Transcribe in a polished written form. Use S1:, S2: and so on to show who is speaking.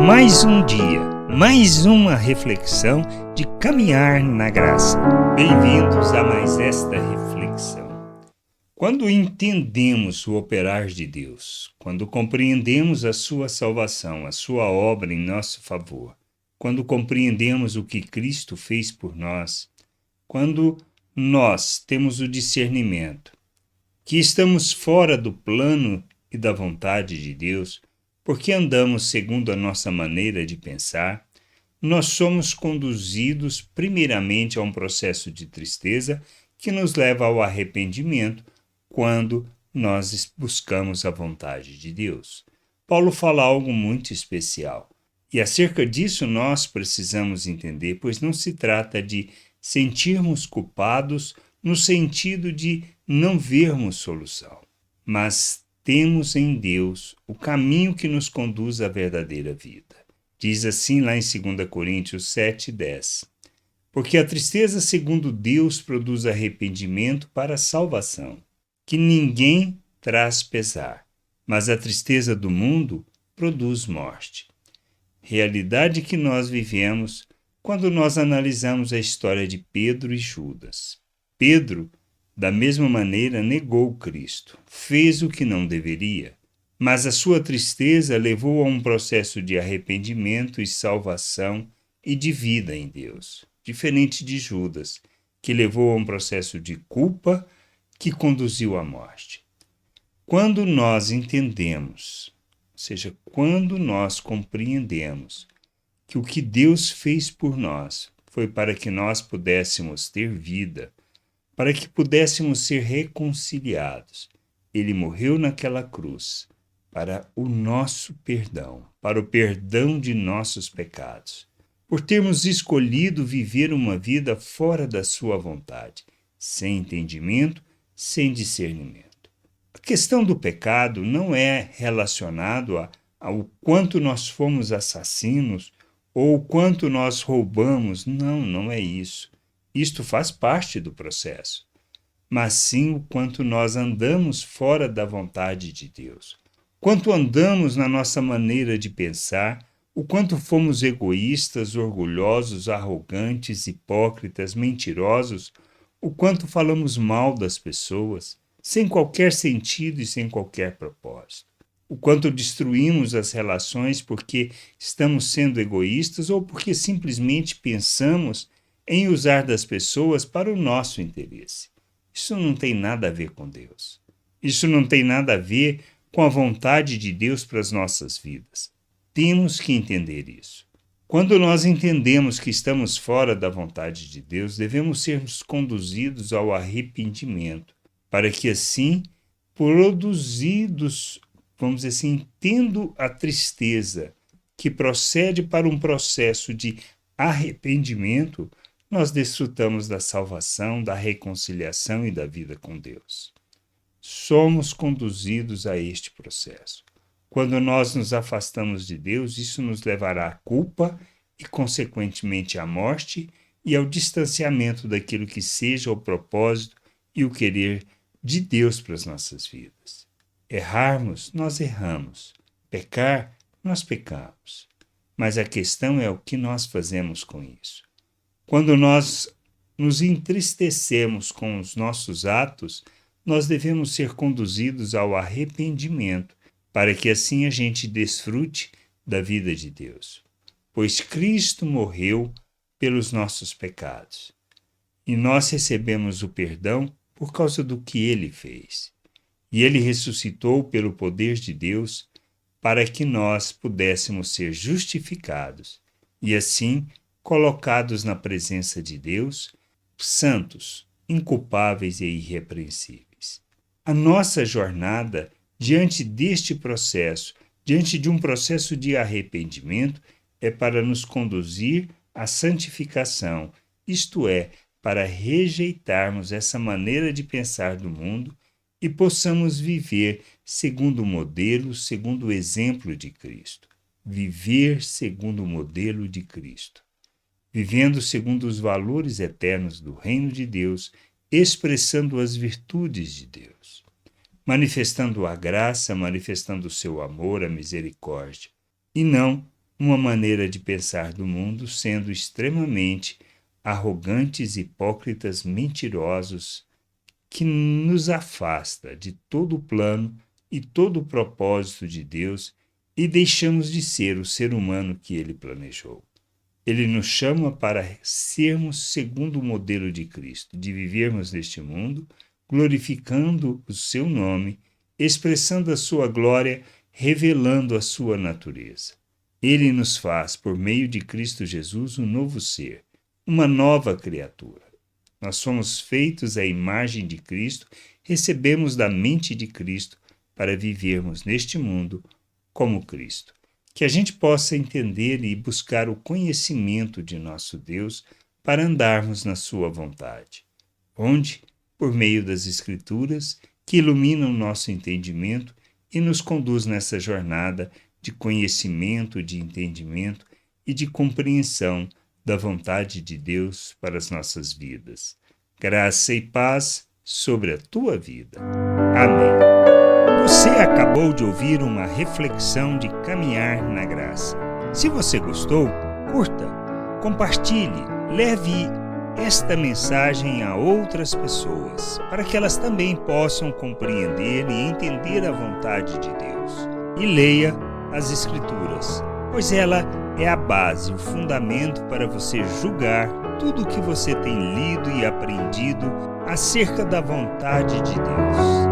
S1: Mais um dia, mais uma reflexão de caminhar na graça. Bem-vindos a mais esta reflexão. Quando entendemos o operar de Deus, quando compreendemos a sua salvação, a sua obra em nosso favor, quando compreendemos o que Cristo fez por nós, quando nós temos o discernimento que estamos fora do plano e da vontade de Deus, porque andamos segundo a nossa maneira de pensar, nós somos conduzidos primeiramente a um processo de tristeza que nos leva ao arrependimento quando nós buscamos a vontade de Deus. Paulo fala algo muito especial, e acerca disso nós precisamos entender, pois não se trata de sentirmos culpados no sentido de não vermos solução, mas temos em Deus o caminho que nos conduz à verdadeira vida. Diz assim lá em 2 Coríntios 7:10. Porque a tristeza segundo Deus produz arrependimento para a salvação, que ninguém traz pesar, mas a tristeza do mundo produz morte. Realidade que nós vivemos quando nós analisamos a história de Pedro e Judas. Pedro, da mesma maneira, negou Cristo, fez o que não deveria, mas a sua tristeza levou a um processo de arrependimento e salvação e de vida em Deus, diferente de Judas, que levou a um processo de culpa que conduziu à morte. Quando nós entendemos, ou seja, quando nós compreendemos que o que Deus fez por nós foi para que nós pudéssemos ter vida, para que pudéssemos ser reconciliados. Ele morreu naquela cruz para o nosso perdão, para o perdão de nossos pecados, por termos escolhido viver uma vida fora da sua vontade, sem entendimento, sem discernimento. A questão do pecado não é relacionado ao quanto nós fomos assassinos ou o quanto nós roubamos. Não é isso. Isto faz parte do processo, mas sim o quanto nós andamos fora da vontade de Deus, quanto andamos na nossa maneira de pensar, o quanto fomos egoístas, orgulhosos, arrogantes, hipócritas, mentirosos, o quanto falamos mal das pessoas, sem qualquer sentido e sem qualquer propósito, o quanto destruímos as relações porque estamos sendo egoístas ou porque simplesmente pensamos em usar das pessoas para o nosso interesse. Isso não tem nada a ver com Deus. Isso não tem nada a ver com a vontade de Deus para as nossas vidas. Temos que entender isso. Quando nós entendemos que estamos fora da vontade de Deus, devemos ser conduzidos ao arrependimento, para que assim, produzidos, vamos dizer assim, tendo a tristeza que procede para um processo de arrependimento, nós desfrutamos da salvação, da reconciliação e da vida com Deus. Somos conduzidos a este processo. Quando nós nos afastamos de Deus, isso nos levará à culpa e, consequentemente, à morte e ao distanciamento daquilo que seja o propósito e o querer de Deus para as nossas vidas. Errarmos, nós erramos. Pecar, nós pecamos. Mas a questão é o que nós fazemos com isso. Quando nós nos entristecemos com os nossos atos, nós devemos ser conduzidos ao arrependimento, para que assim a gente desfrute da vida de Deus. Pois Cristo morreu pelos nossos pecados, e nós recebemos o perdão por causa do que Ele fez. E Ele ressuscitou pelo poder de Deus para que nós pudéssemos ser justificados, e assim colocados na presença de Deus, santos, inculpáveis e irrepreensíveis. A nossa jornada diante deste processo, diante de um processo de arrependimento, é para nos conduzir à santificação, isto é, para rejeitarmos essa maneira de pensar do mundo e possamos viver segundo o modelo, segundo o exemplo de Cristo. Viver segundo o modelo de Cristo. Vivendo segundo os valores eternos do reino de Deus, expressando as virtudes de Deus, manifestando a graça, manifestando o seu amor, a misericórdia, e não uma maneira de pensar do mundo sendo extremamente arrogantes, hipócritas, mentirosos, que nos afasta de todo o plano e todo o propósito de Deus e deixamos de ser o ser humano que Ele planejou. Ele nos chama para sermos segundo o modelo de Cristo, de vivermos neste mundo, glorificando o seu nome, expressando a sua glória, revelando a sua natureza. Ele nos faz, por meio de Cristo Jesus, um novo ser, uma nova criatura. Nós somos feitos à imagem de Cristo, recebemos da mente de Cristo para vivermos neste mundo como Cristo. Que a gente possa entender e buscar o conhecimento de nosso Deus para andarmos na sua vontade. Onde? Por meio das Escrituras, que iluminam o nosso entendimento e nos conduz nessa jornada de conhecimento, de entendimento e de compreensão da vontade de Deus para as nossas vidas. Graça e paz sobre a tua vida. Amém. Você acabou de ouvir uma reflexão de caminhar na graça. Se você gostou, curta, compartilhe, leve esta mensagem a outras pessoas, para que elas também possam compreender e entender a vontade de Deus. E leia as Escrituras, pois ela é a base, o fundamento para você julgar tudo o que você tem lido e aprendido acerca da vontade de Deus.